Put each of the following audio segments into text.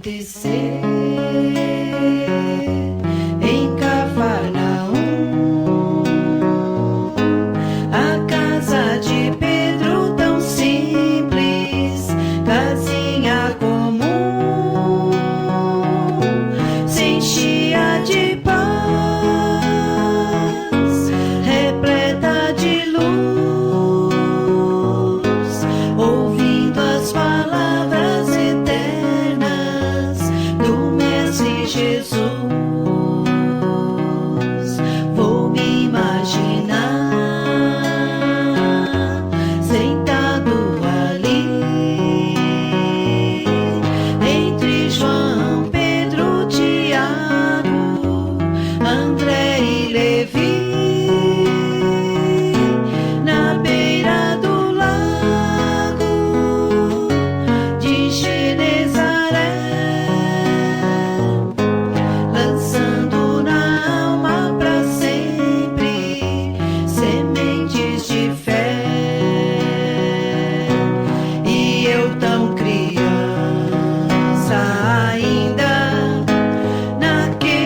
acontecer em Cafarnaum. A casa de Pedro tão simples, casinha comum, se enchia de paz, repleta de luz, ouvindo as palavras eternas do Mestre Jesus. Vou me imaginar sentado ali entre João, Pedro, Tiago, André e Levi, na beira do lago de Genezaré, lançando na alma pra sempre sementes de fé. E eu tão criança ainda naquele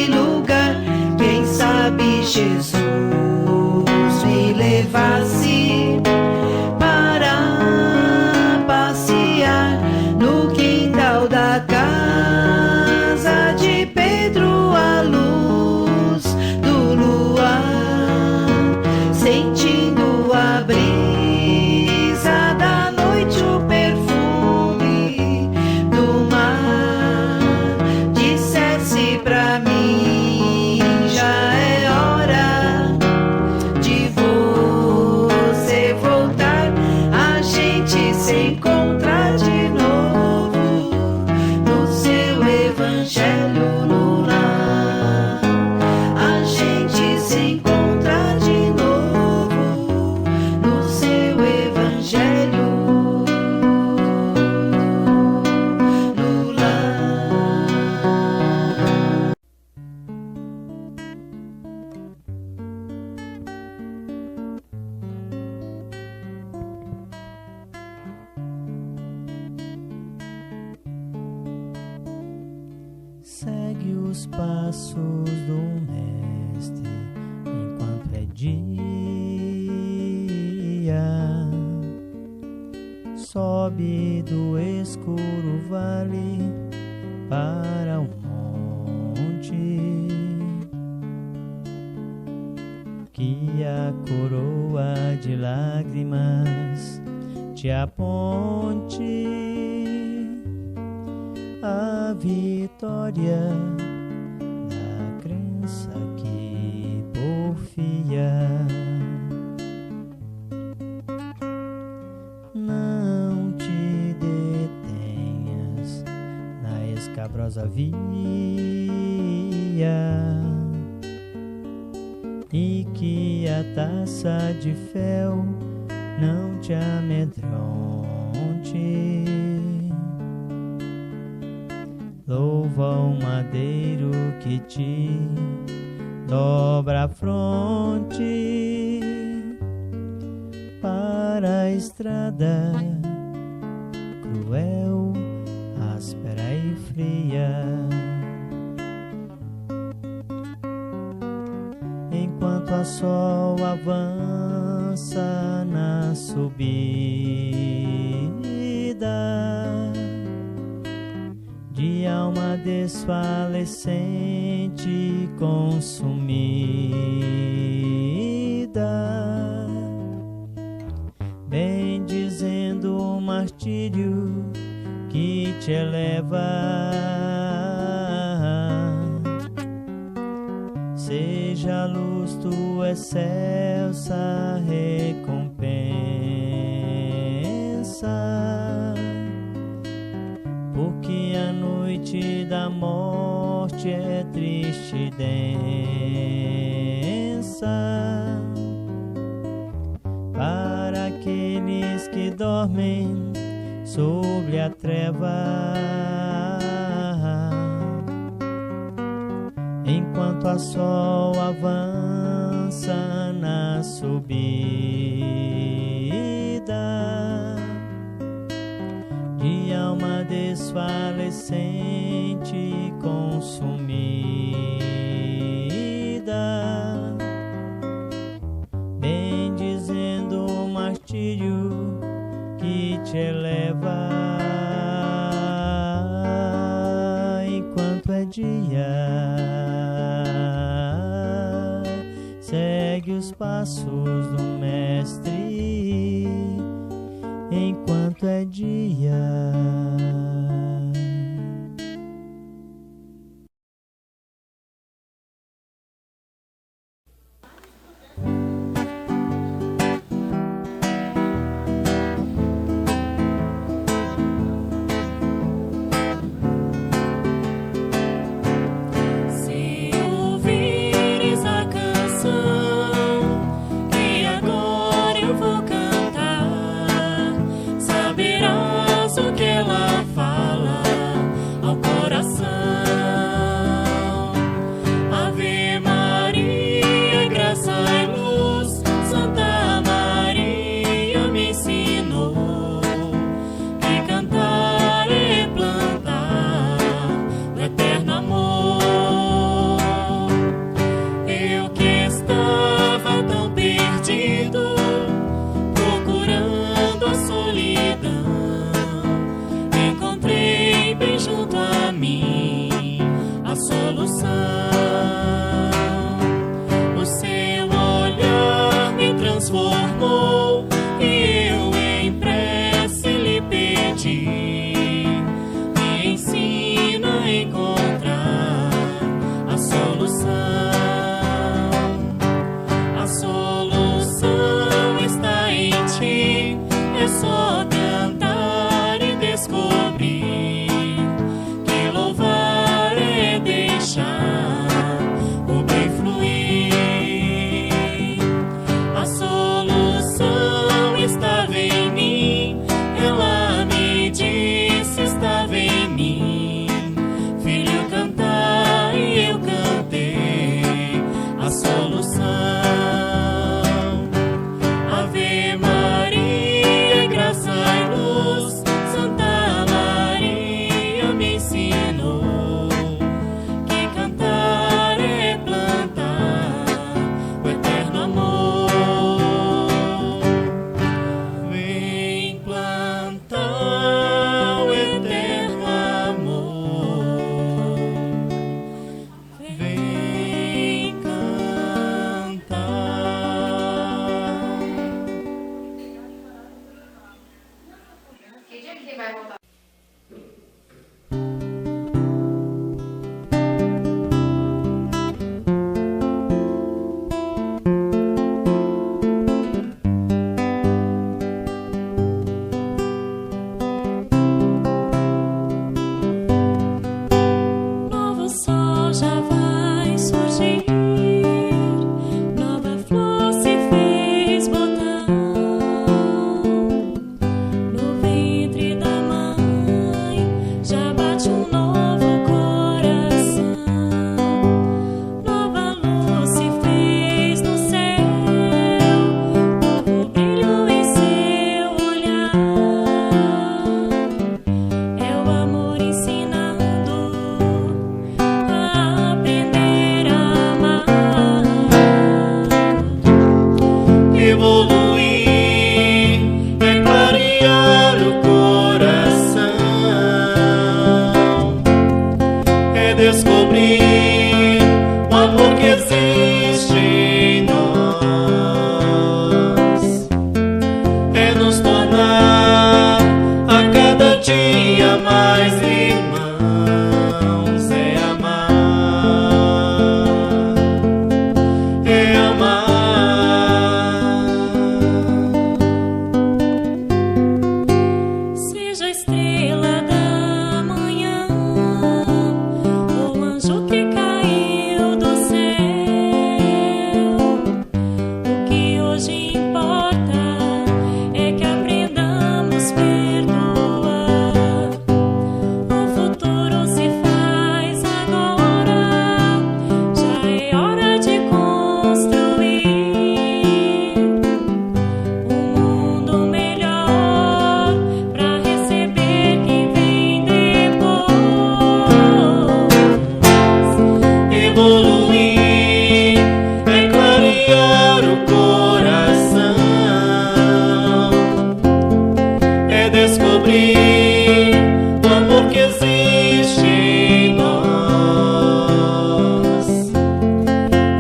lugar, quem sabe Jesus me levasse para passear no quintal da casa de Pedro, à luz do luar, sentindo a brisa da noite, o perfume do mar. Dissesse pra mim, já é hora de você voltar, a gente se encontrar de novo no seu evangelho no lar. A gente se encontrar de novo no seu evangelho no lar. Segue os passos do Mestre enquanto é dia. Sobe do escuro vale para o monte, que a coroa de lágrimas te aponte a vitória da crença que porfia. Não te detenhas na escabrosa via, e que a taça de fel não te amedronte. Louva o madeiro que te dobra a fronte para a estrada cruel, áspera e fria. Enquanto a sol avança na subida, de alma desfalecente consumida, bem dizendo o martírio que te eleva, seja a luz tua excelsa recompensa, porque a noite da morte é triste e densa para aqueles que dormem sobre a treva. Enquanto a sol avança na subida, de alma desfalecente e consumida, bendizendo o martírio que te eleva enquanto é dia. Segue os passos do Mestre enquanto é dia. No ventre da mãe o amor que existe em nós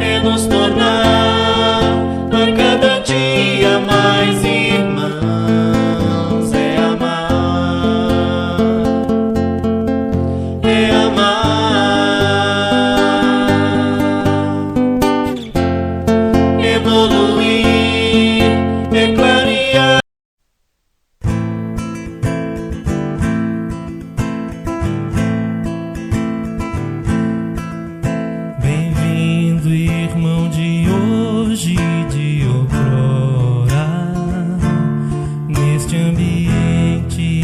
é nos tornar a cada dia mais irmãos. É amar, é amar, evoluir, é clarear. Bem-vindo, irmão de hoje e de outrora, neste ambiente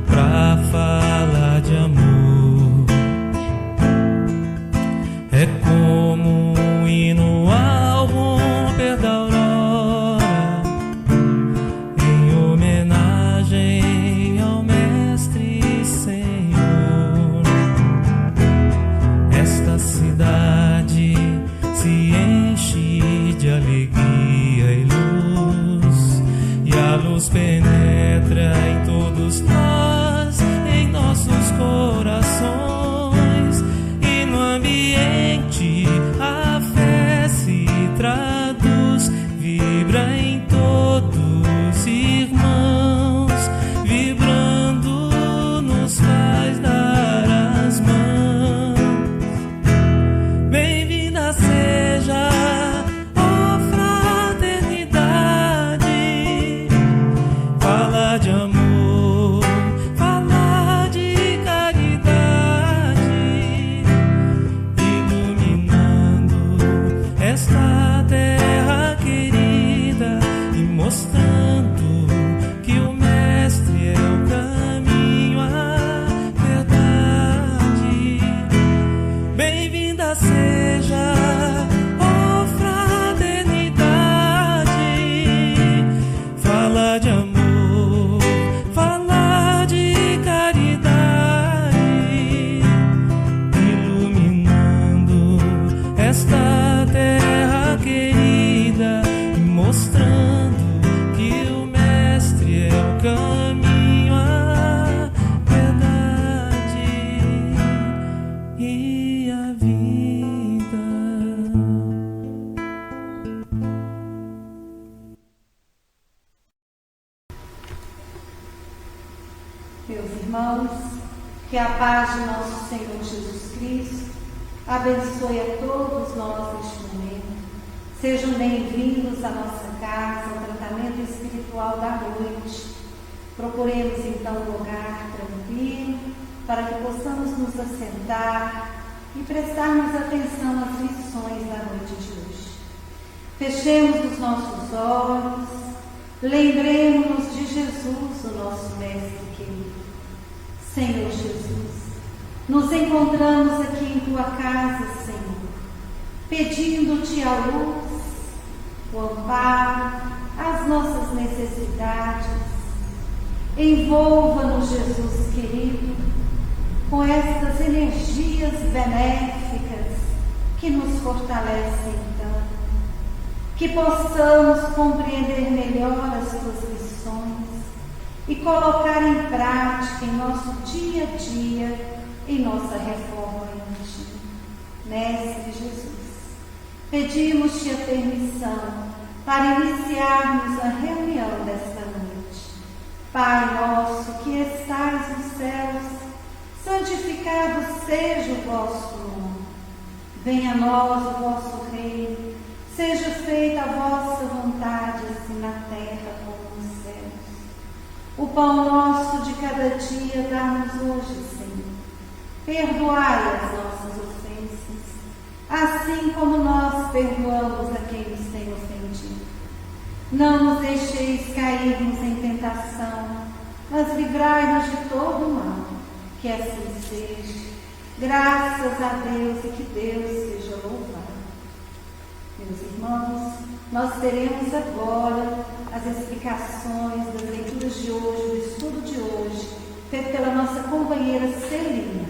pra falar de amor. É como um hino ao romper da aurora, em homenagem ao Mestre Senhor. Esta cidade se enche de alegria e luz, e a luz penetra em todos nós, em nossos corações, e no ambiente a fé se traduz, vibra em todos irmãos, vibrando nos faz dar as mãos. Bem-vinda seja, ó fraternidade, fala de amor, fala de caridade, iluminando esta terra querida e mostrando que o Mestre é o caminho, a verdade. Bem-vinda seja, ó fraternidade, fala de amor, fala de caridade, iluminando esta terra querida e mostrando que o Mestre é o caminho, a verdade e a vida. Meus irmãos, que a paz de nosso Senhor Jesus Cristo abençoe a todos nós neste momento. Sejam bem-vindos à nossa casa, ao tratamento espiritual da noite. Procuremos então um lugar tranquilo para que possamos nos assentar e prestarmos atenção às lições da noite de hoje. Fechemos os nossos olhos, lembremos-nos de Jesus, o nosso Mestre querido. Senhor Jesus, nos encontramos aqui em Tua casa, Senhor, pedindo-Te a luz, o amparo, as nossas necessidades. Envolva-nos, Jesus querido, com estas energias benéficas que nos fortalecem tanto, que possamos compreender melhor as Tuas lições e colocar em prática em nosso dia a dia, em nossa reforma íntima. Mestre Jesus, pedimos-Te a permissão para iniciarmos a reunião desta noite. Pai nosso que estais nos céus, santificado seja o vosso nome. Venha a nós o vosso reino, seja feita a vossa vontade, assim na terra como nos céus. O pão nosso de cada dia dá-nos hoje, Senhor. Perdoai as nossas ofensas, assim como nós perdoamos a quem nos tem ofendido. Não nos deixeis cairmos em tentação, mas livrai-nos de todo o mal. Que assim seja. Graças a Deus e que Deus seja louvado. Meus irmãos, nós teremos agora as explicações das leituras de hoje, do estudo de hoje, feito pela nossa companheira Celina.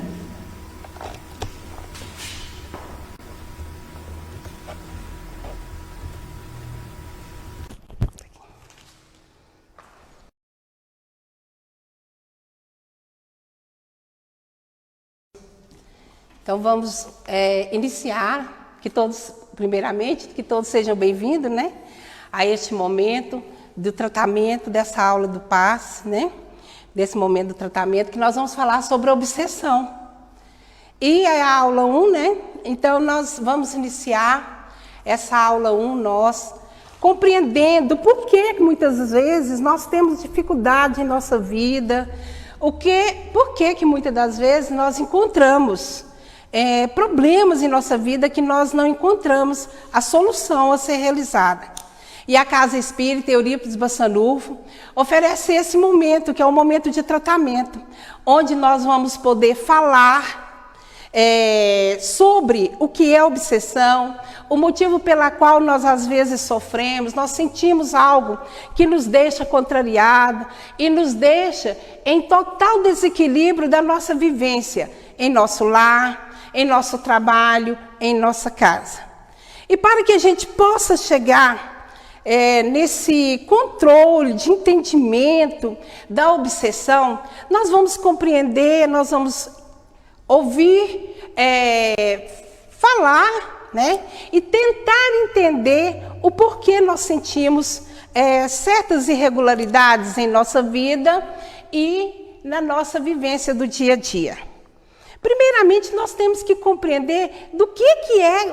Então vamos iniciar, primeiramente, que todos sejam bem-vindos, né, a este momento do tratamento dessa aula do passe, né, desse momento do tratamento, que nós vamos falar sobre obsessão. E a aula 1, né, então nós vamos iniciar essa aula 1, nós compreendendo por que muitas vezes nós temos dificuldade em nossa vida, por que muitas das vezes nós encontramos problemas em nossa vida que nós não encontramos a solução a ser realizada. E a Casa Espírita Eurípides Bassanufo oferece esse momento, que é um momento de tratamento, onde nós vamos poder falar sobre o que é obsessão, o motivo pela qual nós às vezes sofremos, nós sentimos algo que nos deixa contrariado e nos deixa em total desequilíbrio da nossa vivência, em nosso lar, em nosso trabalho, em nossa casa. E para que a gente possa chegar nesse controle de entendimento da obsessão, nós vamos compreender, nós vamos ouvir, falar, né, e tentar entender o porquê nós sentimos certas irregularidades em nossa vida e na nossa vivência do dia a dia. Primeiramente, nós temos que compreender do que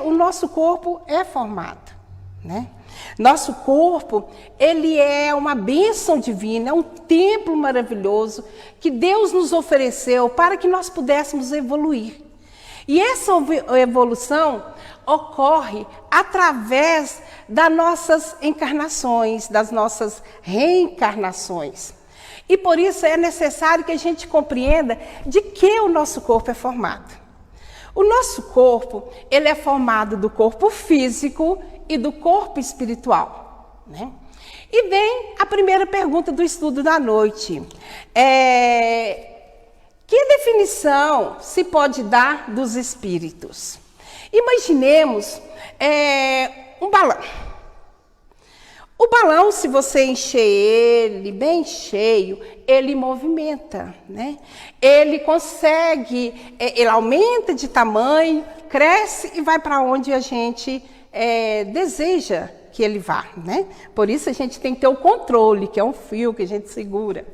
o nosso corpo é formado, né? Nosso corpo, ele é uma bênção divina, é um templo maravilhoso que Deus nos ofereceu para que nós pudéssemos evoluir. E essa evolução ocorre através das nossas encarnações, das nossas reencarnações. E por isso é necessário que a gente compreenda de que o nosso corpo é formado. O nosso corpo, ele é formado do corpo físico e do corpo espiritual, né? E vem a primeira pergunta do estudo da noite. Que definição se pode dar dos espíritos? Imaginemos um balão. O balão, se você encher ele bem cheio, ele movimenta, né? Ele consegue, ele aumenta de tamanho, cresce e vai para onde a gente deseja que ele vá, né? Por isso a gente tem que ter o controle, que é um fio que a gente segura.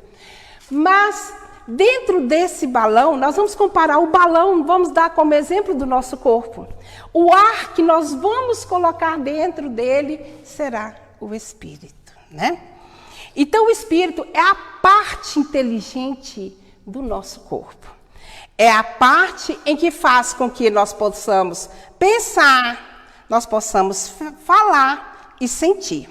Mas dentro desse balão, nós vamos comparar o balão, vamos dar como exemplo do nosso corpo. O ar que nós vamos colocar dentro dele será o espírito, né? Então o espírito é a parte inteligente do nosso corpo. É a parte em que faz com que nós possamos pensar, nós possamos falar e sentir.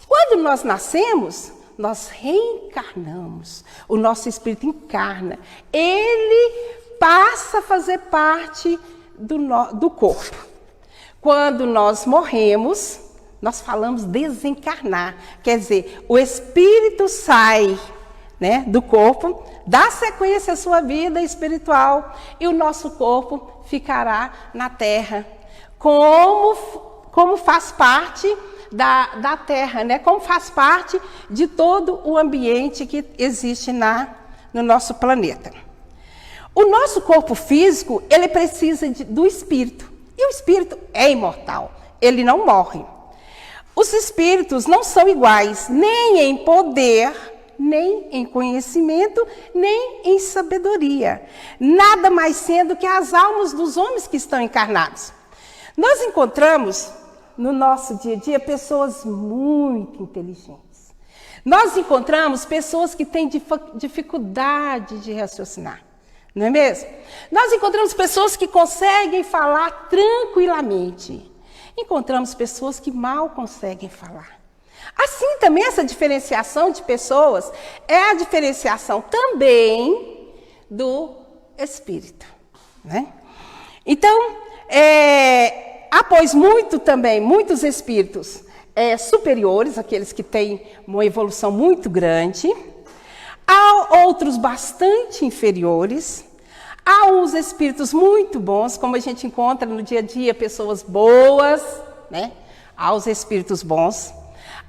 Quando nós nascemos, nós reencarnamos. O nosso espírito encarna. Ele passa a fazer parte do corpo. Quando nós morremos, nós falamos desencarnar, quer dizer, o espírito sai, né, do corpo, dá sequência à sua vida espiritual e o nosso corpo ficará na terra, como faz parte da terra, né, como faz parte de todo o ambiente que existe no nosso planeta. O nosso corpo físico, ele precisa do espírito, e o espírito é imortal, ele não morre. Os espíritos não são iguais, nem em poder, nem em conhecimento, nem em sabedoria. Nada mais sendo que as almas dos homens que estão encarnados. Nós encontramos, no nosso dia a dia, pessoas muito inteligentes. Nós encontramos pessoas que têm dificuldade de raciocinar, não é mesmo? Nós encontramos pessoas que conseguem falar tranquilamente. Encontramos pessoas que mal conseguem falar. Assim também essa diferenciação de pessoas é a diferenciação também do espírito, né? Então, após muitos espíritos superiores, aqueles que têm uma evolução muito grande, há outros bastante inferiores. Há uns espíritos muito bons, como a gente encontra no dia a dia, pessoas boas, né? Há os espíritos bons.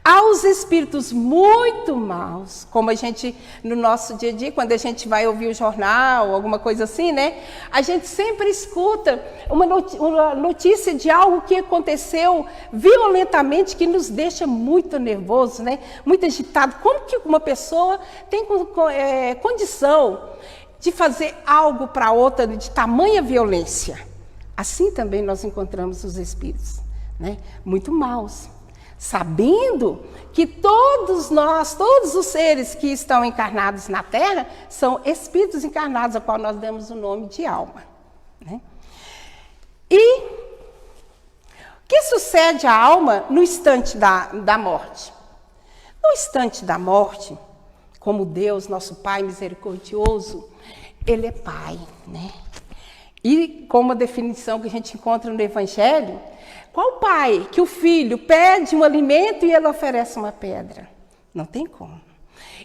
Aos espíritos muito maus, como a gente, no nosso dia a dia, quando a gente vai ouvir o jornal, alguma coisa assim, né? A gente sempre escuta uma notícia de algo que aconteceu violentamente, que nos deixa muito nervoso, né? Muito agitado. Como que uma pessoa tem condição de fazer algo para outra de tamanha violência? Assim também nós encontramos os espíritos, né? Muito maus. Sabendo que todos nós, todos os seres que estão encarnados na Terra, são espíritos encarnados, a qual nós damos o nome de alma, né? E o que sucede à alma no instante da morte? No instante da morte, como Deus, nosso Pai misericordioso, Ele é Pai, né? E como a definição que a gente encontra no Evangelho, qual pai que o filho pede um alimento e ele oferece uma pedra? Não tem como.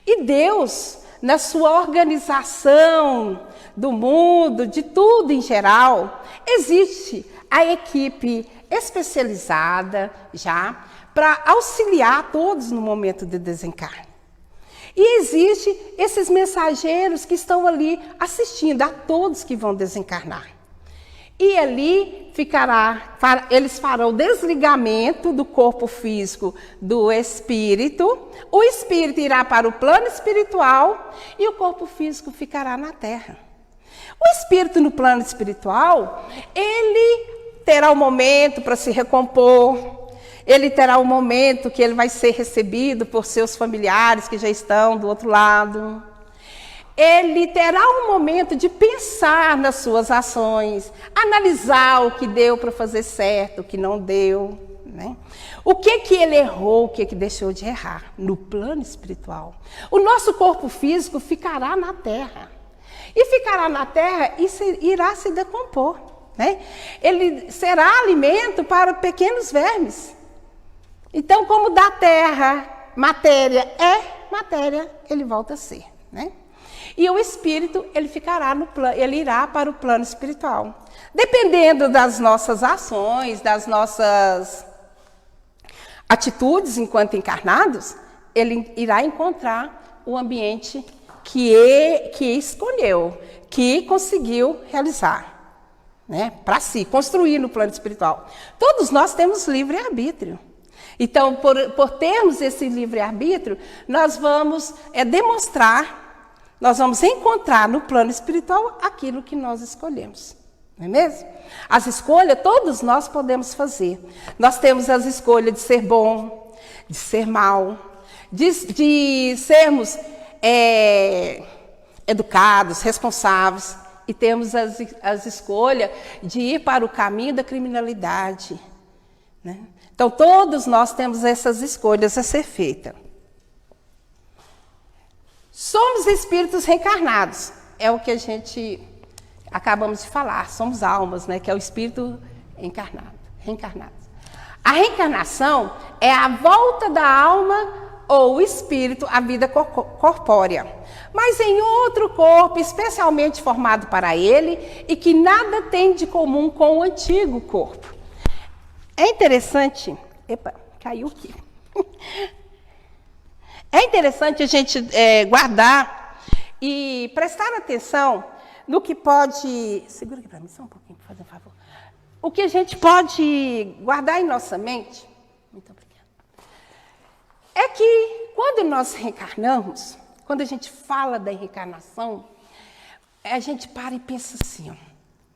E Deus, na sua organização do mundo, de tudo em geral, existe a equipe especializada já para auxiliar todos no momento de desencarne. E existe esses mensageiros que estão ali assistindo a todos que vão desencarnar. E ali eles farão o desligamento do corpo físico do espírito, o espírito irá para o plano espiritual e o corpo físico ficará na Terra. O espírito no plano espiritual, ele terá um momento para se recompor, ele terá um momento que ele vai ser recebido por seus familiares que já estão do outro lado. Ele terá um momento de pensar nas suas ações, analisar o que deu para fazer certo, o que não deu, né? O que ele errou, o que deixou de errar no plano espiritual. O nosso corpo físico ficará na Terra. E ficará na Terra e irá se decompor, né? Ele será alimento para pequenos vermes. Então, como da Terra matéria é matéria, ele volta a ser, né? E o espírito, ele irá para o plano espiritual. Dependendo das nossas ações, das nossas atitudes enquanto encarnados, ele irá encontrar o ambiente que escolheu, que conseguiu realizar, né? Para si, construir no plano espiritual. Todos nós temos livre-arbítrio. Então, por termos esse livre-arbítrio, nós vamos demonstrar, nós vamos encontrar no plano espiritual aquilo que nós escolhemos. Não é mesmo? As escolhas, todos nós podemos fazer. Nós temos as escolhas de ser bom, de ser mal, de sermos educados, responsáveis. E temos as escolhas de ir para o caminho da criminalidade, né? Então, todos nós temos essas escolhas a ser feitas. Somos espíritos reencarnados. É o que a gente acabamos de falar. Somos almas, né? Que é o espírito reencarnado. A reencarnação é a volta da alma ou o espírito à vida corpórea, mas em outro corpo especialmente formado para ele e que nada tem de comum com o antigo corpo. É interessante... Epa, caiu aqui. É interessante a gente guardar e prestar atenção no que pode... Segura aqui para mim só um pouquinho, por fazer um favor. O que a gente pode guardar em nossa mente, muito obrigada, é que quando nós reencarnamos, quando a gente fala da reencarnação, a gente para e pensa assim, ó,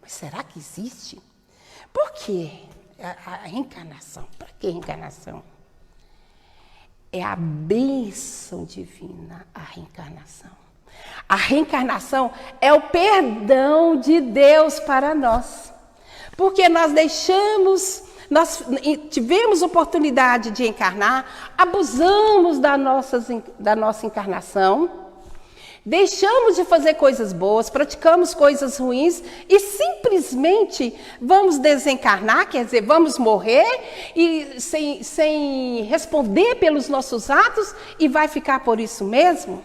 mas será que existe? Por quê? A reencarnação. Para que reencarnação? É a bênção divina, a reencarnação. A reencarnação é o perdão de Deus para nós. Porque nós tivemos oportunidade de encarnar, abusamos da nossa encarnação, deixamos de fazer coisas boas, praticamos coisas ruins e simplesmente vamos desencarnar, quer dizer, vamos morrer e sem responder pelos nossos atos e vai ficar por isso mesmo?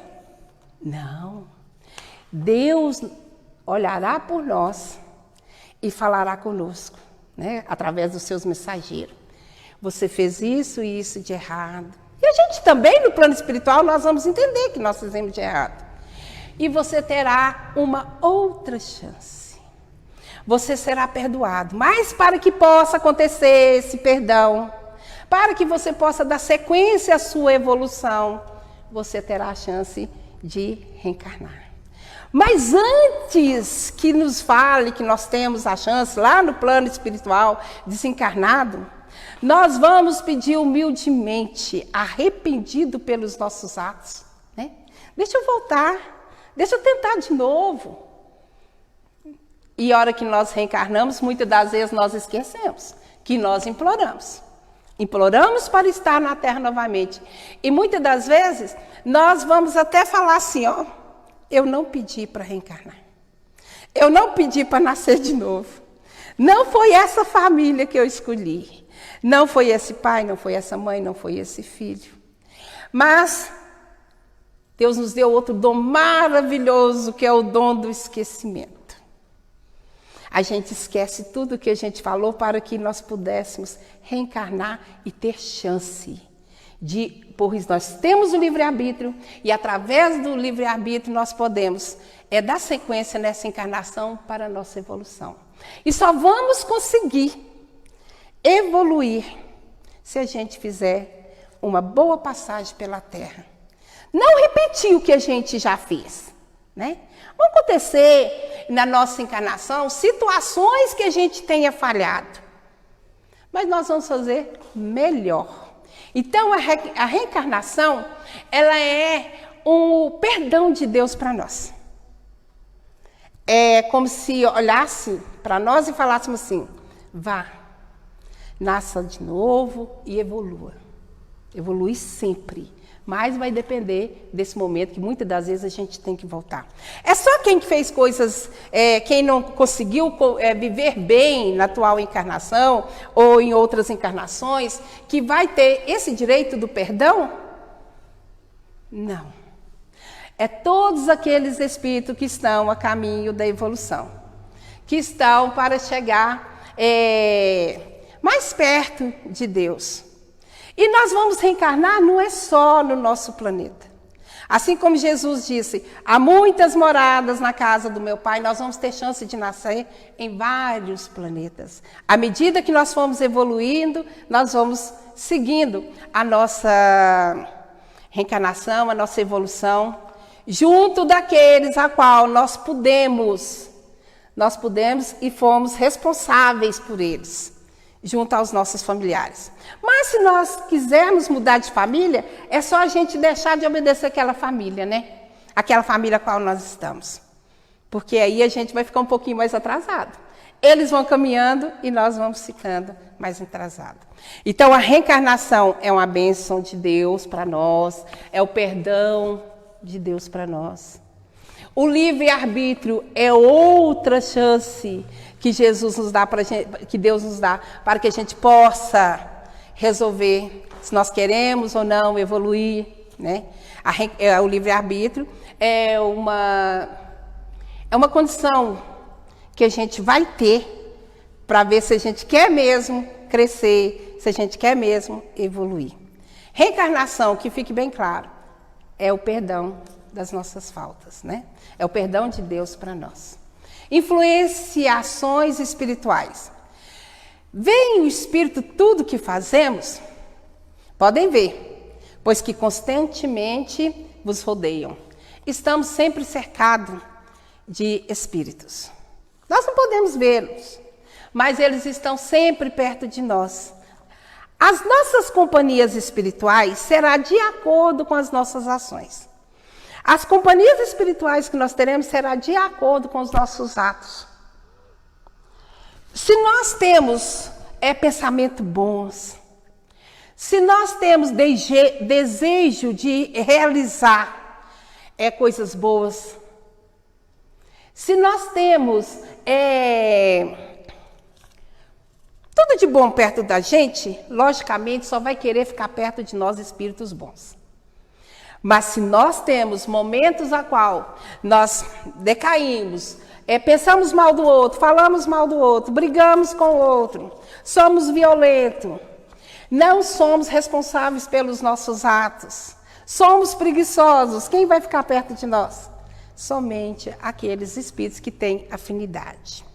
Não. Deus olhará por nós e falará conosco, né, através dos seus mensageiros. Você fez isso e isso de errado. E a gente também, no plano espiritual, nós vamos entender que nós fizemos de errado. E você terá uma outra chance. Você será perdoado. Mas para que possa acontecer esse perdão, para que você possa dar sequência à sua evolução, você terá a chance de reencarnar. Mas antes que nos fale que nós temos a chance, lá no plano espiritual, desencarnado, nós vamos pedir humildemente, arrependido pelos nossos atos, né? Deixa eu voltar, deixa eu tentar de novo. E a hora que nós reencarnamos, muitas das vezes nós esquecemos que nós imploramos. Imploramos para estar na Terra novamente. E muitas das vezes nós vamos até falar assim, ó, eu não pedi para reencarnar. Eu não pedi para nascer de novo. Não foi essa família que eu escolhi. Não foi esse pai, não foi essa mãe, não foi esse filho. Mas Deus nos deu outro dom maravilhoso, que é o dom do esquecimento. A gente esquece tudo que a gente falou para que nós pudéssemos reencarnar e ter chance de, pois nós temos o livre-arbítrio e através do livre-arbítrio nós podemos dar sequência nessa encarnação para a nossa evolução. E só vamos conseguir evoluir se a gente fizer uma boa passagem pela Terra. Não repetir o que a gente já fez, né? Vão acontecer na nossa encarnação situações que a gente tenha falhado, mas nós vamos fazer melhor. Então a reencarnação, ela é um perdão de Deus para nós. É como se olhasse para nós e falássemos assim, vá, nasça de novo e evolua. Evolui sempre. Mas vai depender desse momento que muitas das vezes a gente tem que voltar. É só quem fez coisas, quem não conseguiu viver bem na atual encarnação ou em outras encarnações, que vai ter esse direito do perdão? Não. É todos aqueles espíritos que estão a caminho da evolução, que estão para chegar mais perto de Deus. E nós vamos reencarnar não é só no nosso planeta. Assim como Jesus disse, há muitas moradas na casa do meu Pai, nós vamos ter chance de nascer em vários planetas. À medida que nós formos evoluindo, nós vamos seguindo a nossa reencarnação, a nossa evolução, junto daqueles a qual nós pudemos e fomos responsáveis por eles, junto aos nossos familiares. Mas se nós quisermos mudar de família, é só a gente deixar de obedecer aquela família, né? Aquela família a qual nós estamos. Porque aí a gente vai ficar um pouquinho mais atrasado. Eles vão caminhando e nós vamos ficando mais atrasados. Então a reencarnação é uma bênção de Deus para nós, é o perdão de Deus para nós. O livre-arbítrio é outra chance que Jesus nos dá que Deus nos dá para que a gente possa resolver se nós queremos ou não evoluir, né? O livre-arbítrio é uma condição que a gente vai ter para ver se a gente quer mesmo crescer, se a gente quer mesmo evoluir. Reencarnação, que fique bem claro, é o perdão das nossas faltas, né? É o perdão de Deus para nós. Influenciações espirituais. Veem o Espírito tudo que fazemos? Podem ver, pois que constantemente vos rodeiam. Estamos sempre cercados de espíritos. Nós não podemos vê-los, mas eles estão sempre perto de nós. As nossas companhias espirituais será de acordo com as nossas ações. As companhias espirituais que nós teremos será de acordo com os nossos atos. Se nós temos pensamentos bons, se nós temos desejo de realizar coisas boas, se nós temos tudo de bom perto da gente, logicamente só vai querer ficar perto de nós espíritos bons. Mas se nós temos momentos a qual nós decaímos, pensamos mal do outro, falamos mal do outro, brigamos com o outro, somos violentos, Não somos responsáveis pelos nossos atos. Somos preguiçosos. Quem vai ficar perto de nós? Somente aqueles espíritos que têm afinidade.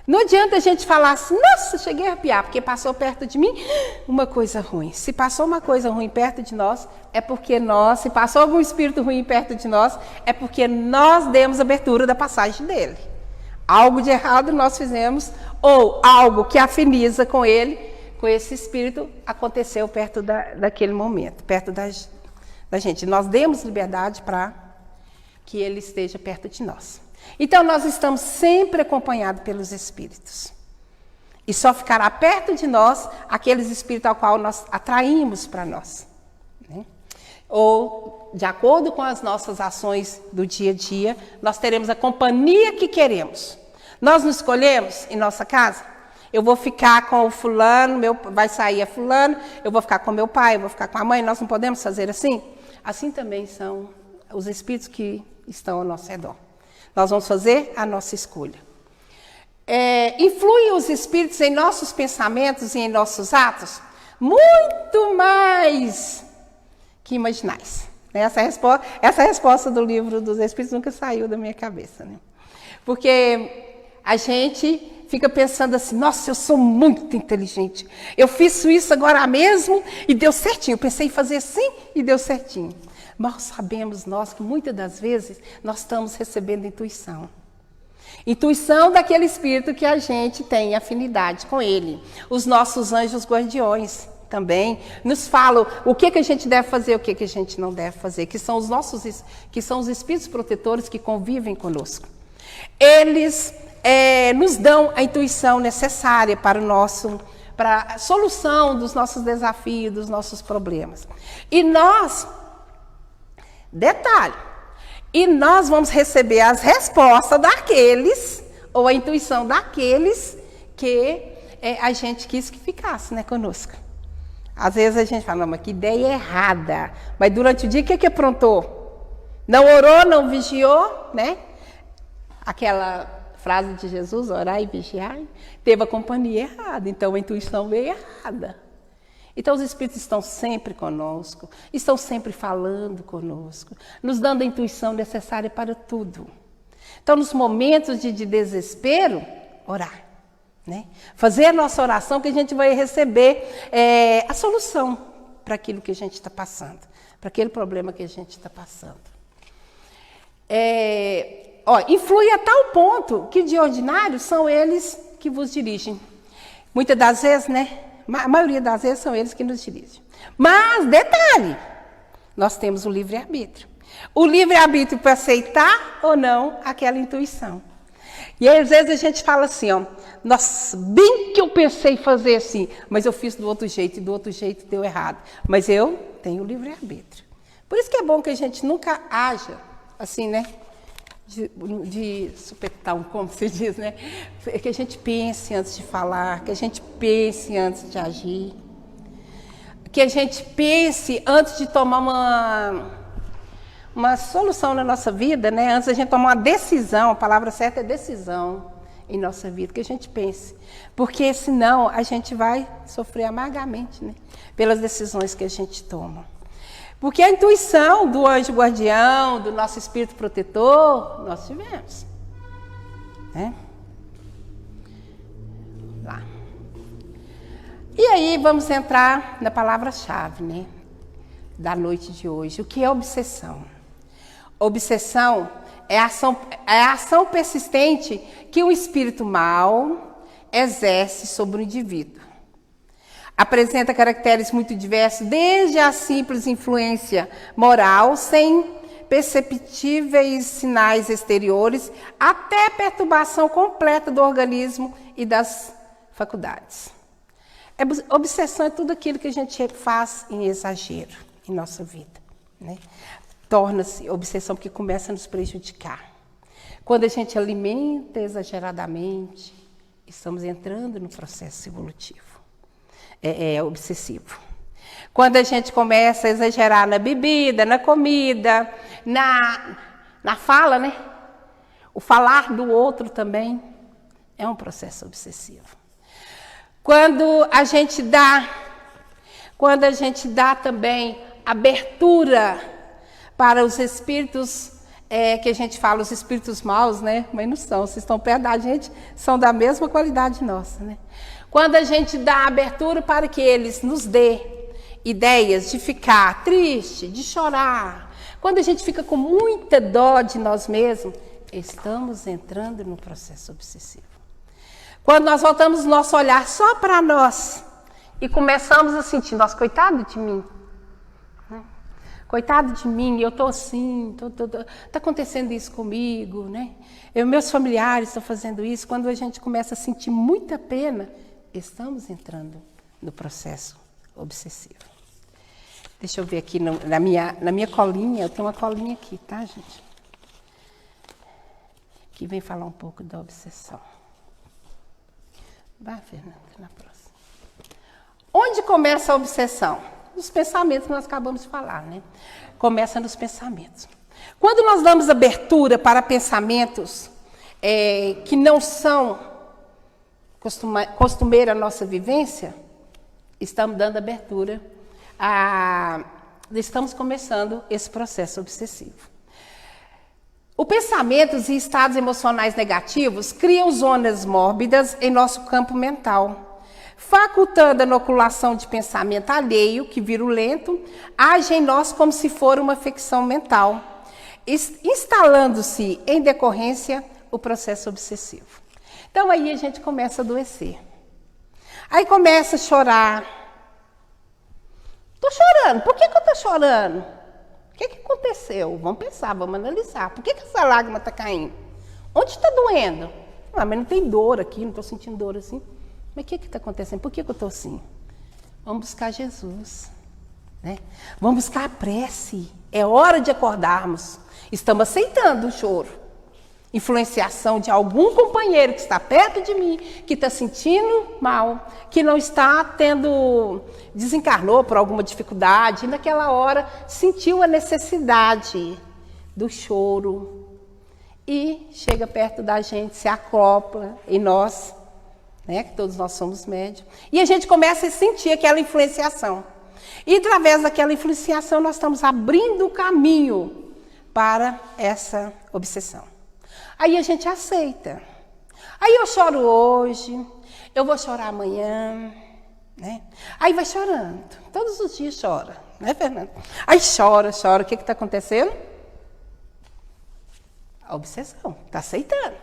Não adianta a gente falar assim, nossa, cheguei a arrepiar, porque passou perto de mim uma coisa ruim. Se passou uma coisa ruim perto de nós, é porque nós, se passou algum espírito ruim perto de nós, é porque nós demos abertura da passagem dele. Algo de errado nós fizemos, ou algo que afiniza com ele, com esse espírito, aconteceu perto daquele momento, perto da gente. Nós demos liberdade para que ele esteja perto de nós. Então, nós estamos sempre acompanhados pelos espíritos. E só ficará perto de nós aqueles espíritos ao qual nós atraímos para nós. Né? Ou, de acordo com as nossas ações do dia a dia, nós teremos a companhia que queremos. Nós nos escolhemos em nossa casa? Eu vou ficar com o fulano, vai sair a fulano, eu vou ficar com meu pai, eu vou ficar com a mãe. Nós não podemos fazer assim? Assim também são os espíritos que estão ao nosso redor. Nós vamos fazer a nossa escolha. Influem os espíritos em nossos pensamentos e em nossos atos? Muito mais que imaginais. Essa resposta do livro dos Espíritos nunca saiu da minha cabeça. Né? Porque a gente fica pensando assim, nossa, eu sou muito inteligente. Eu fiz isso agora mesmo e deu certinho. Eu pensei em fazer assim e deu certinho. Mal sabemos nós que muitas das vezes nós estamos recebendo intuição. Intuição daquele espírito que a gente tem afinidade com ele. Os nossos anjos guardiões também nos falam o que a gente deve fazer, o que a gente não deve fazer, que são os espíritos protetores que convivem conosco. Eles nos dão a intuição necessária para a solução dos nossos desafios, dos nossos problemas. E nós vamos receber as respostas daqueles, ou a intuição daqueles que a gente quis que ficasse, né, conosco. Às vezes a gente fala, não, mas que ideia errada. Mas durante o dia, o que aprontou? Não orou, não vigiou, né? Aquela frase de Jesus, orar e vigiar, teve a companhia errada, então a intuição veio errada. Então, os espíritos estão sempre conosco, estão sempre falando conosco, nos dando a intuição necessária para tudo. Então, nos momentos de desespero, orar. Né? Fazer a nossa oração, que a gente vai receber a solução para aquilo que a gente está passando, para aquele problema que a gente está passando. Influi a tal ponto que, de ordinário, são eles que vos dirigem. Muitas das vezes, né? A maioria das vezes são eles que nos dirigem. Mas, detalhe, nós temos o livre-arbítrio. O livre-arbítrio para aceitar ou não aquela intuição. E aí, às vezes a gente fala assim, nossa, bem que eu pensei em fazer assim, mas eu fiz do outro jeito, e do outro jeito deu errado. Mas eu tenho o livre-arbítrio. Por isso que é bom que a gente nunca haja assim, né? De supetão, como se diz, né? Que a gente pense antes de falar, que a gente pense antes de agir, que a gente pense antes de tomar uma solução na nossa vida, né? Antes da gente tomar uma decisão, a palavra certa é decisão em nossa vida, que a gente pense, porque senão a gente vai sofrer amargamente, né? Pelas decisões que a gente toma. Porque a intuição do anjo guardião, do nosso espírito protetor, nós tivemos. Né? Lá. E aí vamos entrar na palavra-chave, né, da noite de hoje. O que é obsessão? Obsessão é a ação persistente que o espírito mau exerce sobre o indivíduo. Apresenta caracteres muito diversos, desde a simples influência moral, sem perceptíveis sinais exteriores, até perturbação completa do organismo e das faculdades. Obsessão é tudo aquilo que a gente faz em exagero em nossa vida. Né? Torna-se obsessão porque começa a nos prejudicar. Quando a gente alimenta exageradamente, estamos entrando no processo evolutivo. Obsessivo. Quando a gente começa a exagerar na bebida, na comida, na fala, né? O falar do outro também é um processo obsessivo. Quando a gente dá quando a gente dá também abertura para os espíritos, que a gente fala, os espíritos maus, né? Mas não são, vocês estão perto da gente, são da mesma qualidade nossa, né? Quando a gente dá abertura para que eles nos dê ideias de ficar triste, de chorar, quando a gente fica com muita dó de nós mesmos, estamos entrando no processo obsessivo. Quando nós voltamos nosso olhar só para nós e começamos a sentir, nossa, coitado de mim, né? Coitado de mim, eu estou assim, está acontecendo isso comigo, né? Meus familiares estão fazendo isso. Quando a gente começa a sentir muita pena, estamos entrando no processo obsessivo. Deixa eu ver aqui na minha colinha, eu tenho uma colinha aqui, tá, gente? Que vem falar um pouco da obsessão. Vai, Fernanda, na próxima. Onde começa a obsessão? Nos pensamentos que nós acabamos de falar, né? Começa nos pensamentos. Quando nós damos abertura para pensamentos que não são costumeira a nossa vivência, estamos dando abertura estamos começando esse processo obsessivo. Os pensamentos e estados emocionais negativos criam zonas mórbidas em nosso campo mental, facultando a inoculação de pensamento alheio, que virulento, age em nós como se for uma ficção mental, instalando-se em decorrência o processo obsessivo. Então aí a gente começa a adoecer. Aí começa a chorar. Estou chorando. Por que eu estou chorando? O que aconteceu? Vamos pensar, vamos analisar. Por que essa lágrima está caindo? Onde está doendo? Mas não tem dor aqui, não estou sentindo dor assim. Mas o que está acontecendo? Por que eu estou assim? Vamos buscar Jesus, né? Vamos buscar a prece. É hora de acordarmos. Estamos aceitando o choro. Influenciação de algum companheiro que está perto de mim, que está sentindo mal, que não está desencarnou por alguma dificuldade, e naquela hora sentiu a necessidade do choro e chega perto da gente, se acopla em nós, né, que todos nós somos médios, e a gente começa a sentir aquela influenciação. E através daquela influenciação nós estamos abrindo o caminho para essa obsessão. Aí a gente aceita. Aí eu choro hoje, eu vou chorar amanhã, né? Aí vai chorando. Todos os dias chora, né, Fernanda? Aí chora. O que está acontecendo? A obsessão, está aceitando.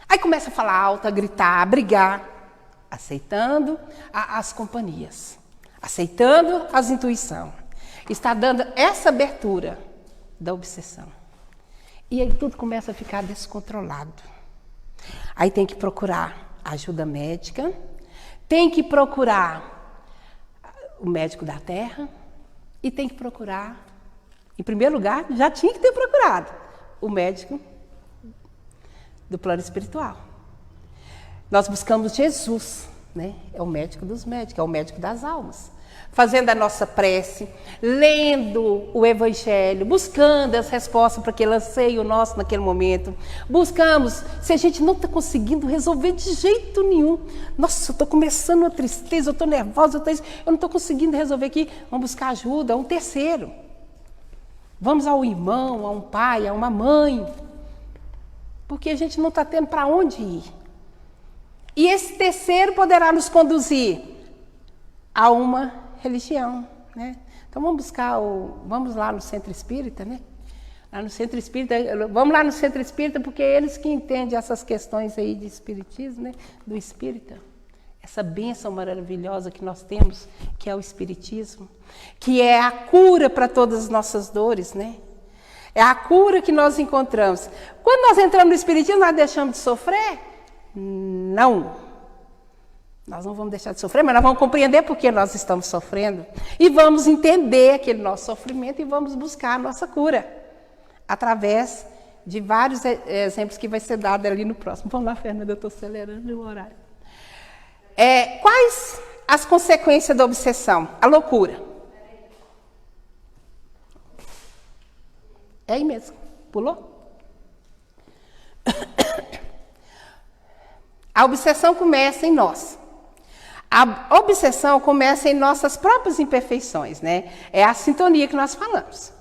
Aí começa a falar alto, a gritar, a brigar, aceitando as companhias, aceitando as intuições. Está dando essa abertura da obsessão. E aí tudo começa a ficar descontrolado. Aí tem que procurar ajuda médica, tem que procurar o médico da terra e tem que procurar, em primeiro lugar, já tinha que ter procurado o médico do plano espiritual. Nós buscamos Jesus, né? É o médico dos médicos, é o médico das almas. Fazendo a nossa prece, lendo o Evangelho, buscando as respostas para aquele anseio nosso naquele momento. Buscamos, se a gente não está conseguindo resolver de jeito nenhum. Nossa, eu estou começando uma tristeza, eu estou nervosa, eu não estou conseguindo resolver aqui. Vamos buscar ajuda a um terceiro. Vamos ao irmão, a um pai, a uma mãe. Porque a gente não está tendo para onde ir. E esse terceiro poderá nos conduzir a uma religião, né? Então vamos lá no Centro Espírita, né? Lá no Centro Espírita, vamos lá no Centro Espírita porque é eles que entendem essas questões aí de espiritismo, né? Do espírita. Essa bênção maravilhosa que nós temos, que é o espiritismo, que é a cura para todas as nossas dores, né? É a cura que nós encontramos. Quando nós entramos no espiritismo, nós deixamos de sofrer? Não. Nós não vamos deixar de sofrer, mas nós vamos compreender por que nós estamos sofrendo. E vamos entender aquele nosso sofrimento e vamos buscar a nossa cura. Através de vários exemplos que vai ser dado ali no próximo. Vamos lá, Fernanda, eu estou acelerando o horário. Quais as consequências da obsessão? A loucura. É aí mesmo. Pulou? A obsessão começa em nós. A obsessão começa em nossas próprias imperfeições, né? É a sintonia que nós falamos.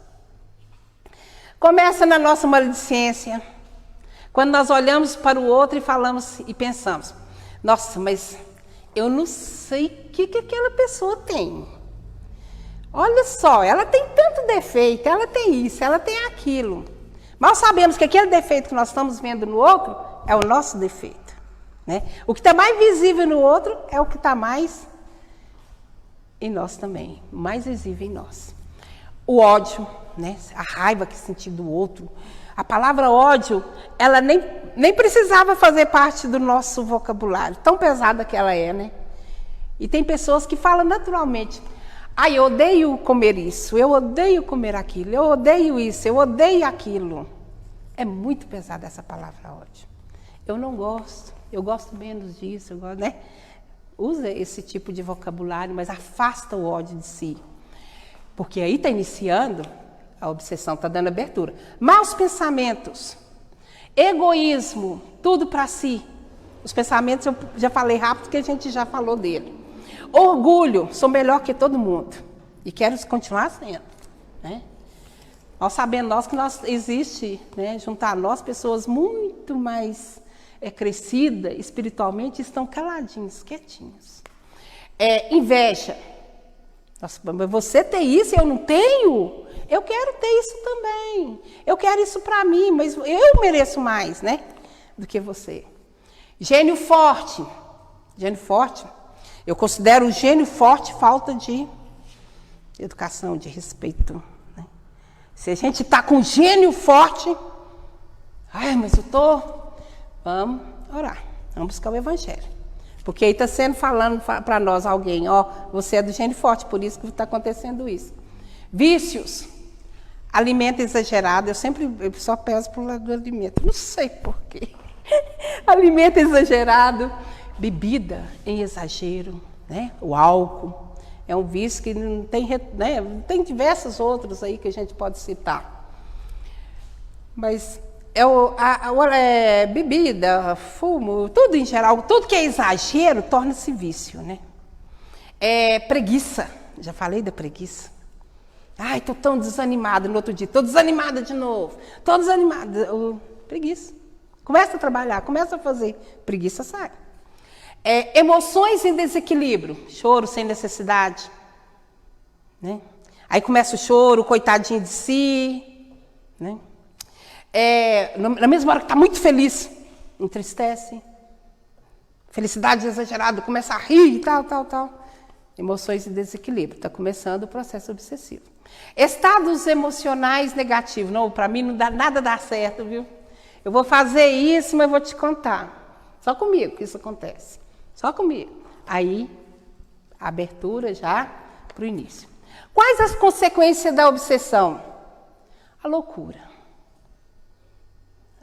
Começa na nossa maledicência, quando nós olhamos para o outro e falamos e pensamos, nossa, mas eu não sei o que aquela pessoa tem. Olha só, ela tem tanto defeito, ela tem isso, ela tem aquilo. Mal sabemos que aquele defeito que nós estamos vendo no outro é o nosso defeito. Né? O que está mais visível no outro é o que está mais em nós também, mais visível em nós. O ódio, né? A raiva que sentir do outro. A palavra ódio, ela nem precisava fazer parte do nosso vocabulário, tão pesada que ela é, né? E tem pessoas que falam naturalmente, eu odeio comer isso, eu odeio comer aquilo, eu odeio isso, eu odeio aquilo. É muito pesada essa palavra ódio. Eu não gosto. Eu gosto menos disso, eu gosto, né? Usa esse tipo de vocabulário, mas afasta o ódio de si. Porque aí está iniciando, a obsessão está dando abertura. Maus pensamentos, egoísmo, tudo para si. Os pensamentos eu já falei rápido, que a gente já falou dele. Orgulho, sou melhor que todo mundo. E quero continuar sendo, né? Nós sabemos que existe, né, junto a nós, pessoas muito mais crescida espiritualmente, estão caladinhos, quietinhos. Inveja. Nossa, mas você tem isso e eu não tenho? Eu quero ter isso também. Eu quero isso para mim, mas eu mereço mais, né? Do que você. Gênio forte. Gênio forte. Eu considero o gênio forte falta de educação, de respeito. Né? Se a gente está com gênio forte, mas eu estou... Vamos orar, vamos buscar o Evangelho. Porque aí está sendo falando para nós alguém, você é do gênio forte, por isso que está acontecendo isso. Vícios, alimento exagerado, eu só peço para o lado do alimento, não sei porquê. Alimento exagerado, bebida em exagero, né? O álcool, é um vício que não tem, né? Tem diversos outros aí que a gente pode citar. Mas... bebida, fumo, tudo em geral, tudo que é exagero torna-se vício, né? Preguiça, já falei da preguiça. Estou tão desanimada no outro dia, estou desanimada de novo, estou desanimada. Preguiça. Começa a trabalhar, começa a fazer, preguiça sai. Emoções em desequilíbrio, choro sem necessidade, né? Aí começa o choro, coitadinho de si, né? Na mesma hora que está muito feliz, entristece. Felicidade exagerada, começa a rir e tal. Emoções em desequilíbrio. Está começando o processo obsessivo. Estados emocionais negativos. Não, para mim não dá nada dá certo, viu? Eu vou fazer isso, mas vou te contar. Só comigo que isso acontece. Só comigo. Aí, a abertura já para o início. Quais as consequências da obsessão? A loucura.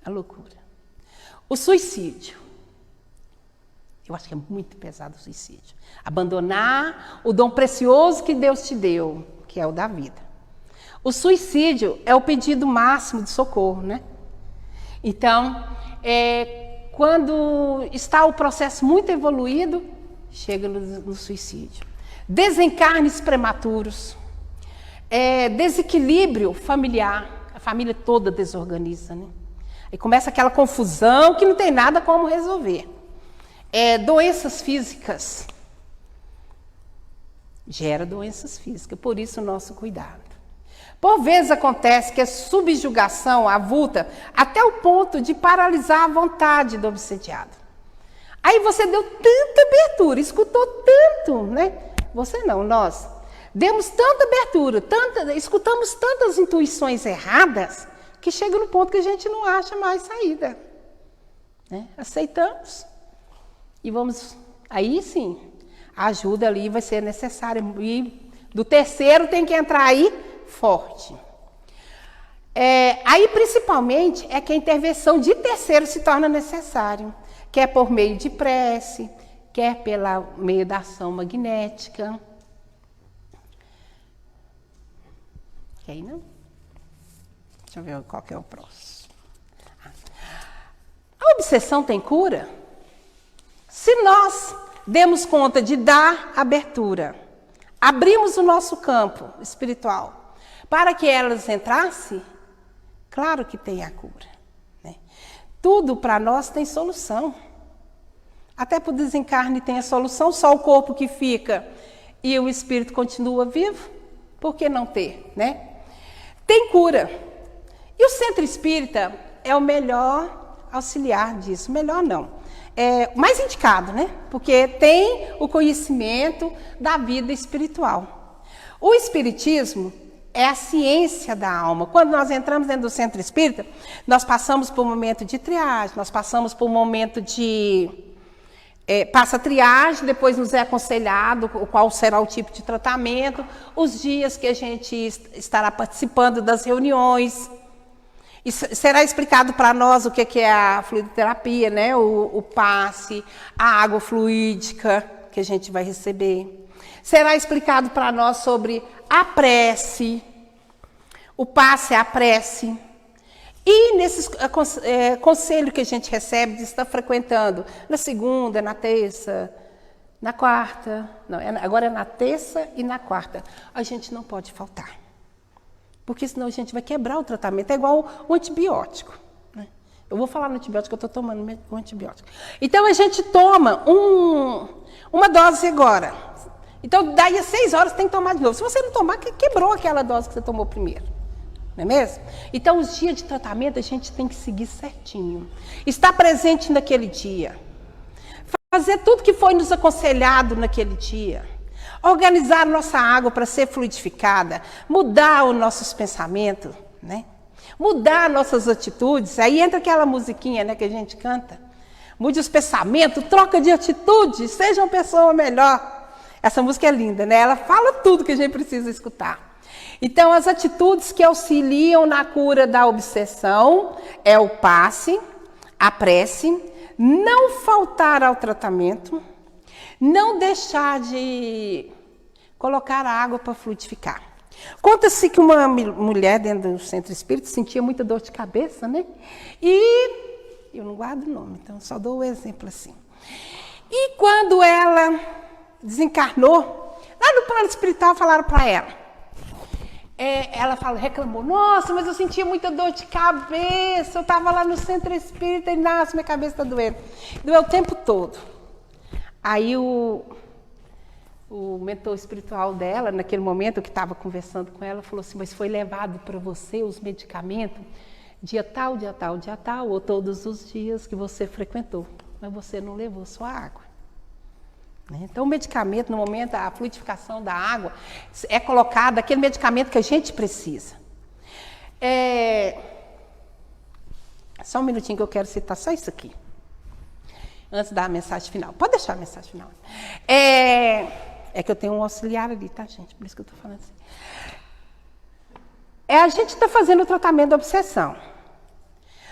A loucura. O suicídio. Eu acho que é muito pesado o suicídio. Abandonar o dom precioso que Deus te deu, que é o da vida. O suicídio é o pedido máximo de socorro, né? Então, quando está o processo muito evoluído, chega no suicídio. Desencarnes prematuros. Desequilíbrio familiar. A família toda desorganiza, né? E começa aquela confusão que não tem nada como resolver. Doenças físicas. Gera doenças físicas, por isso o nosso cuidado. Por vezes acontece que a subjugação avulta até o ponto de paralisar a vontade do obsediado. Aí você deu tanta abertura, escutou tanto, né? Você não, nós. Demos tanta abertura, escutamos tantas intuições erradas, que chega no ponto que a gente não acha mais saída. Né? Aceitamos. E vamos, aí sim, a ajuda ali vai ser necessária. E do terceiro tem que entrar aí forte. Aí principalmente é que a intervenção de terceiro se torna necessária. Quer por meio de prece, quer pelo meio da ação magnética. Quer aí não? Deixa eu ver qual que é o próximo. A obsessão tem cura? Se nós demos conta de dar abertura. Abrimos o nosso campo espiritual para que elas entrassem. Claro que tem a cura, né? Tudo para nós tem solução. Até para o desencarne tem a solução, só o corpo que fica e o espírito continua vivo. Por que não ter, né? Tem cura. E o centro espírita é o melhor auxiliar disso. Melhor não. É o mais indicado, né? Porque tem o conhecimento da vida espiritual. O espiritismo é a ciência da alma. Quando nós entramos dentro do centro espírita, nós passamos por um momento de triagem, nós passamos por um momento de... passa a triagem, depois nos é aconselhado qual será o tipo de tratamento, os dias que a gente estará participando das reuniões. E será explicado para nós o que é a fluidoterapia, né? O passe, a água fluídica que a gente vai receber. Será explicado para nós sobre a prece, o passe é a prece. E nesse conselho que a gente recebe de estar frequentando na segunda, na terça, na quarta, não, agora é na terça e na quarta, a gente não pode faltar. Porque senão a gente vai quebrar o tratamento. É igual o antibiótico, né? Eu vou falar no antibiótico, eu estou tomando um antibiótico. Então a gente toma uma dose agora. Então daí a 6 horas tem que tomar de novo. Se você não tomar, quebrou aquela dose que você tomou primeiro. Não é mesmo? Então os dias de tratamento a gente tem que seguir certinho. Estar presente naquele dia. Fazer tudo que foi nos aconselhado naquele dia. Organizar nossa água para ser fluidificada, mudar os nossos pensamentos, né? Mudar nossas atitudes. Aí entra aquela musiquinha, né, que a gente canta. Mude os pensamentos, troca de atitude, seja uma pessoa melhor. Essa música é linda, né? Ela fala tudo que a gente precisa escutar. Então, as atitudes que auxiliam na cura da obsessão é o passe, a prece, não faltar ao tratamento, não deixar de colocar a água para fluidificar. Conta-se que uma mulher dentro do centro espírita sentia muita dor de cabeça, né? E eu não guardo o nome, então só dou o exemplo assim. E quando ela desencarnou, lá no plano espiritual falaram para ela. Ela reclamou, nossa, mas eu sentia muita dor de cabeça, eu estava lá no centro espírita e nossa, minha cabeça está doendo. Doeu o tempo todo. Aí o mentor espiritual dela, naquele momento que estava conversando com ela, falou assim, mas foi levado para você os medicamentos dia tal, dia tal, dia tal, ou todos os dias que você frequentou, mas você não levou sua água. Então o medicamento, no momento, a fluidificação da água, é colocado aquele medicamento que a gente precisa. Só um minutinho que eu quero citar só isso aqui. Antes da mensagem final. Pode deixar a mensagem final. É que eu tenho um auxiliar ali, tá, gente? Por isso que eu estou falando assim. A gente está fazendo o tratamento da obsessão.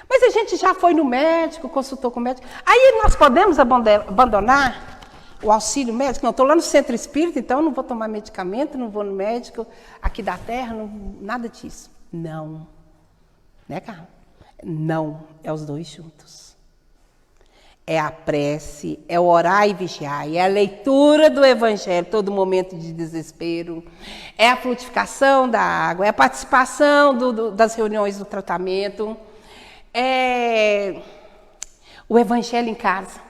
Mas a gente já foi no médico, consultou com o médico. Aí nós podemos abandonar o auxílio médico? Não, estou lá no centro espírita, então não vou tomar medicamento, não vou no médico aqui da terra, nada disso. Não. Né, Carla? Não. É os dois juntos. É a prece, é o orar e vigiar, é a leitura do Evangelho, todo momento de desespero, é a fluidificação da água, é a participação das reuniões do tratamento, é o Evangelho em casa.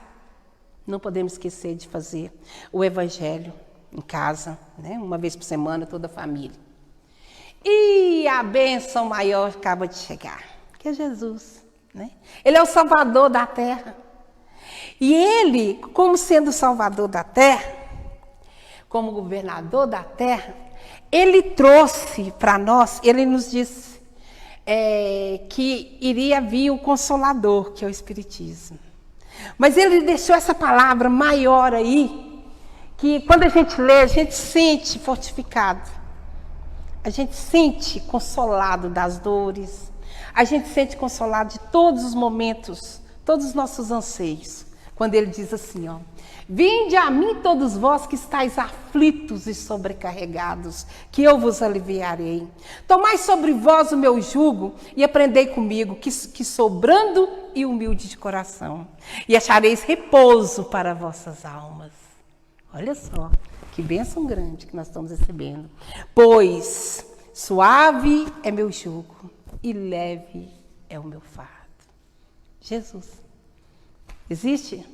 Não podemos esquecer de fazer o Evangelho em casa, né? Uma vez por semana, toda a família. E a bênção maior acaba de chegar, que é Jesus, né? Ele é o Salvador da terra. E ele, como sendo o Salvador da terra, como governador da terra, ele trouxe para nós, ele nos disse que iria vir o Consolador, que é o Espiritismo. Mas ele deixou essa palavra maior aí, que quando a gente lê, a gente sente fortificado. A gente sente consolado das dores. A gente sente consolado de todos os momentos, todos os nossos anseios. Quando ele diz assim, ó, vinde a mim todos vós que estáis aflitos e sobrecarregados, que eu vos aliviarei. Tomai sobre vós o meu jugo e aprendei comigo, que sou brando e humilde de coração. E achareis repouso para vossas almas. Olha só, que bênção grande que nós estamos recebendo. Pois suave é meu jugo e leve é o meu fardo. Jesus. Existe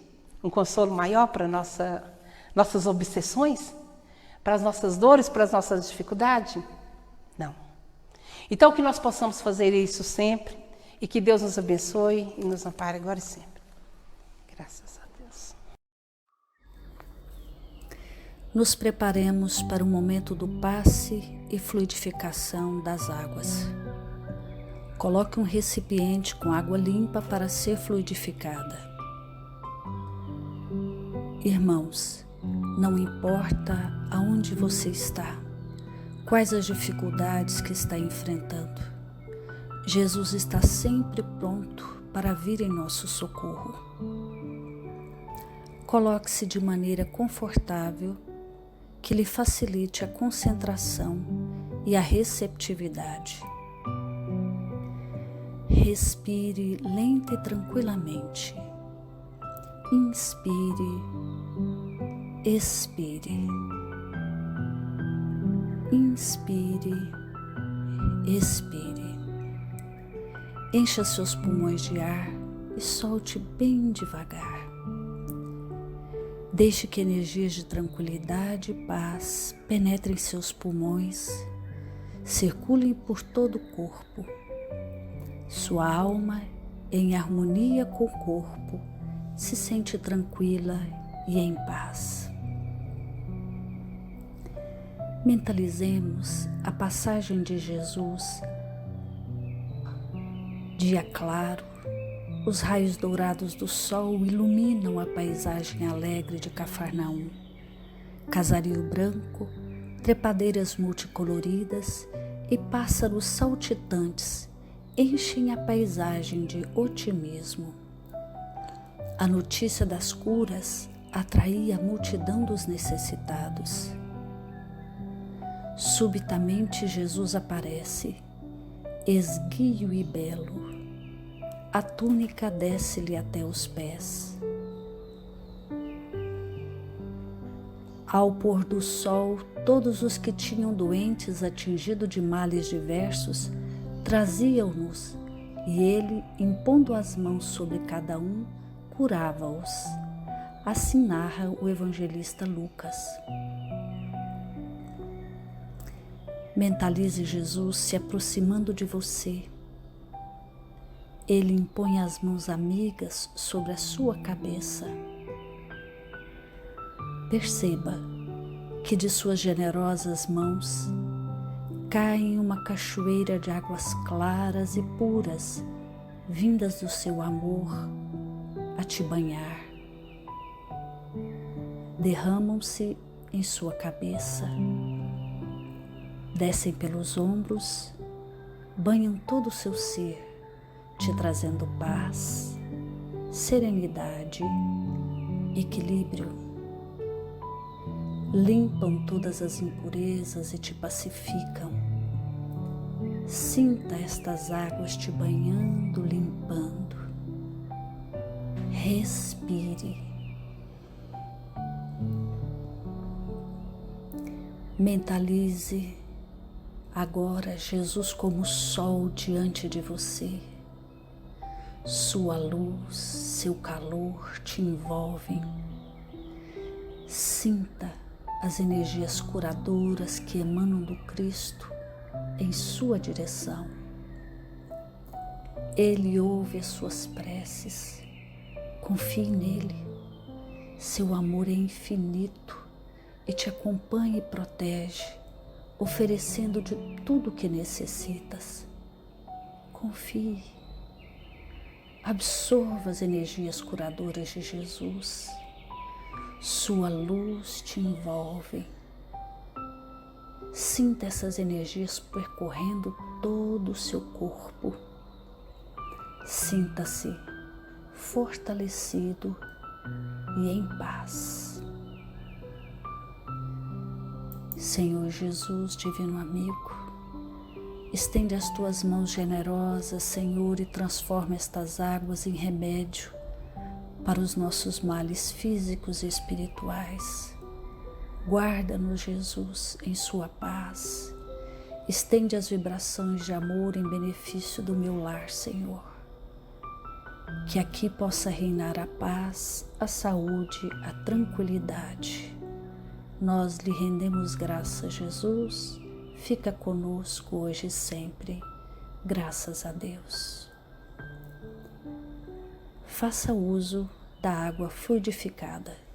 um consolo maior para nossas obsessões? Para as nossas dores, para as nossas dificuldades? Não. Então que nós possamos fazer isso sempre e que Deus nos abençoe e nos ampare agora e sempre. Graças a Deus. Nos preparemos para o momento do passe e fluidificação das águas. Coloque um recipiente com água limpa para ser fluidificada. Irmãos, não importa aonde você está, quais as dificuldades que está enfrentando, Jesus está sempre pronto para vir em nosso socorro. Coloque-se de maneira confortável que lhe facilite a concentração e a receptividade. Respire lenta e tranquilamente. Inspire, expire. Inspire, expire. Encha seus pulmões de ar e solte bem devagar. Deixe que energias de tranquilidade e paz penetrem seus pulmões, circulem por todo o corpo. Sua alma, em harmonia com o corpo, se sente tranquila e em paz. Mentalizemos a passagem de Jesus. Dia claro, os raios dourados do sol iluminam a paisagem alegre de Cafarnaum. Casario branco, trepadeiras multicoloridas e pássaros saltitantes enchem a paisagem de otimismo. A notícia das curas atraía a multidão dos necessitados. Subitamente Jesus aparece, esguio e belo. A túnica desce-lhe até os pés. Ao pôr do sol, todos os que tinham doentes atingidos de males diversos traziam-nos, e ele, impondo as mãos sobre cada um, curava-os. Assim narra o evangelista Lucas. Mentalize Jesus se aproximando de você. Ele impõe as mãos amigas sobre a sua cabeça. Perceba que de suas generosas mãos cai uma cachoeira de águas claras e puras, vindas do seu amor a te banhar. Derramam-se em sua cabeça, descem pelos ombros, banham todo o seu ser, te trazendo paz, serenidade, equilíbrio. Limpam todas as impurezas e te pacificam. Sinta estas águas te banhando, limpando. Respire. Mentalize agora Jesus como sol diante de você. Sua luz, seu calor te envolvem. Sinta as energias curadoras que emanam do Cristo em sua direção. Ele ouve as suas preces. Confie nele. Seu amor é infinito e te acompanha e protege, oferecendo de tudo o que necessitas. Confie. Absorva as energias curadoras de Jesus. Sua luz te envolve. Sinta essas energias percorrendo todo o seu corpo. Sinta-se fortalecido e em paz. Senhor Jesus, divino amigo, estende as tuas mãos generosas, Senhor, e transforma estas águas em remédio para os nossos males físicos e espirituais. Guarda-nos, Jesus, em sua paz. Estende as vibrações de amor em benefício do meu lar, Senhor. Que aqui possa reinar a paz, a saúde, a tranquilidade. Nós lhe rendemos graças, Jesus. Fica conosco hoje e sempre. Graças a Deus. Faça uso da água fluidificada.